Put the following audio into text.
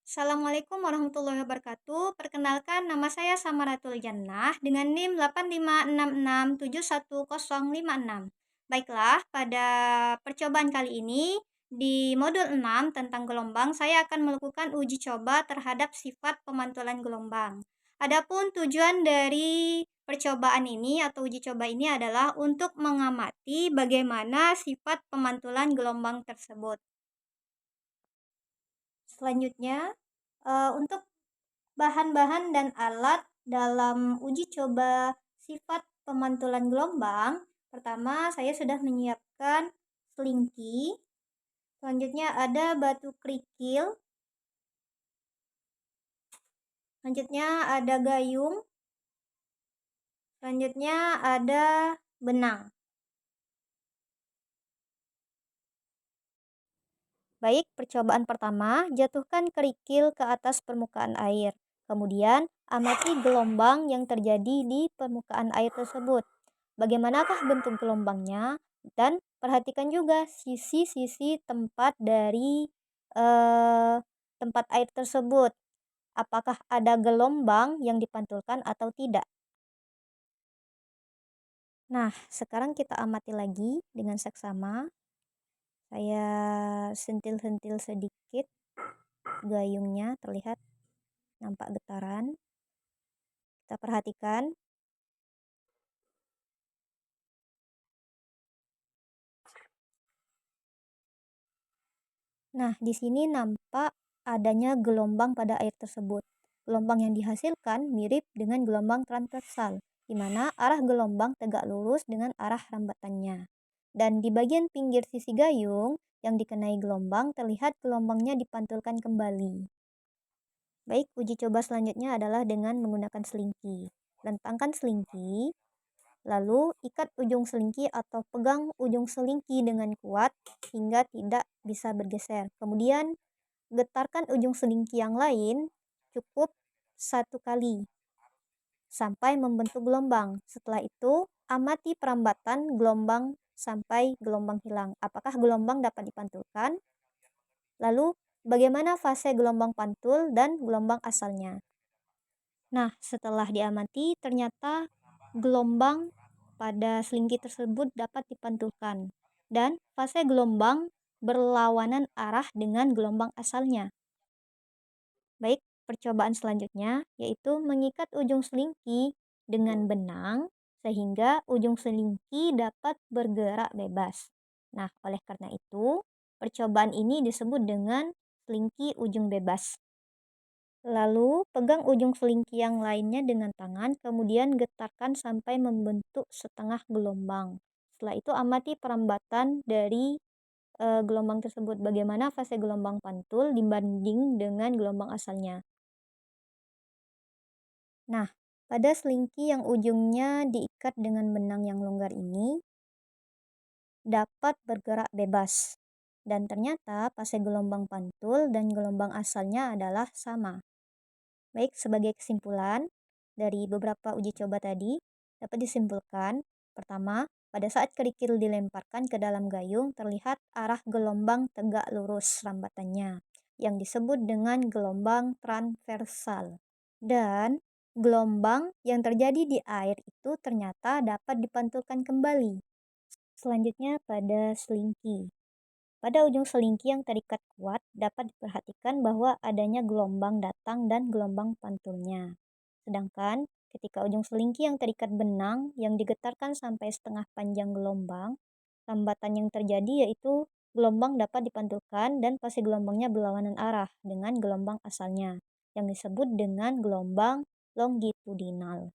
Assalamualaikum warahmatullahi wabarakatuh. Perkenalkan, nama saya Samaratul Jannah dengan NIM 856671056. Baiklah, pada percobaan kali ini di modul 6 tentang gelombang, saya akan melakukan uji coba terhadap sifat pemantulan gelombang. Adapun tujuan dari percobaan ini atau uji coba ini adalah untuk mengamati bagaimana sifat pemantulan gelombang tersebut. Selanjutnya, untuk bahan-bahan dan alat dalam uji coba sifat pemantulan gelombang, pertama saya sudah menyiapkan selingki, selanjutnya ada batu kerikil, selanjutnya ada gayung, selanjutnya ada benang. Baik, percobaan pertama, jatuhkan kerikil ke atas permukaan air. Kemudian, amati gelombang yang terjadi di permukaan air tersebut. Bagaimanakah bentuk gelombangnya? Dan perhatikan juga sisi-sisi tempat dari tempat air tersebut. Apakah ada gelombang yang dipantulkan atau tidak? Nah, sekarang kita amati lagi dengan seksama. Saya sentil-sentil sedikit gayungnya, terlihat nampak getaran. Kita perhatikan. Nah, di sini nampak adanya gelombang pada air tersebut. Gelombang yang dihasilkan mirip dengan gelombang transversal, di mana arah gelombang tegak lurus dengan arah rambatannya. Dan di bagian pinggir sisi gayung yang dikenai gelombang, terlihat gelombangnya dipantulkan kembali. Baik, uji coba selanjutnya adalah dengan menggunakan selingki. Rentangkan selingki, lalu ikat ujung selingki atau pegang ujung selingki dengan kuat hingga tidak bisa bergeser. Kemudian getarkan ujung selingki yang lain cukup 1 kali sampai membentuk gelombang. Setelah itu, amati perambatan gelombang sampai gelombang hilang. Apakah gelombang dapat dipantulkan? Lalu, bagaimana fase gelombang pantul dan gelombang asalnya? Nah, setelah diamati, ternyata gelombang pada selingki tersebut dapat dipantulkan, dan fase gelombang berlawanan arah dengan gelombang asalnya. Baik, percobaan selanjutnya yaitu mengikat ujung selingki dengan benang sehingga ujung selingki dapat bergerak bebas. Nah, oleh karena itu, percobaan ini disebut dengan selingki ujung bebas. Lalu, pegang ujung selingki yang lainnya dengan tangan, kemudian getarkan sampai membentuk setengah gelombang. Setelah itu, amati perambatan dari gelombang tersebut. Bagaimana fase gelombang pantul dibanding dengan gelombang asalnya. Nah, pada selingki yang ujungnya diikat dengan benang yang longgar ini, dapat bergerak bebas. Dan ternyata fase gelombang pantul dan gelombang asalnya adalah sama. Baik, sebagai kesimpulan dari beberapa uji coba tadi, dapat disimpulkan, pertama, pada saat kerikil dilemparkan ke dalam gayung, terlihat arah gelombang tegak lurus rambatannya, yang disebut dengan gelombang transversal. Dan gelombang yang terjadi di air itu ternyata dapat dipantulkan kembali. Selanjutnya pada selingki. Pada ujung selingki yang terikat kuat, dapat diperhatikan bahwa adanya gelombang datang dan gelombang pantulnya. Sedangkan ketika ujung selingki yang terikat benang yang digetarkan sampai setengah panjang gelombang, hambatan yang terjadi yaitu gelombang dapat dipantulkan dan fase gelombangnya berlawanan arah dengan gelombang asalnya, yang disebut dengan gelombang longitudinal.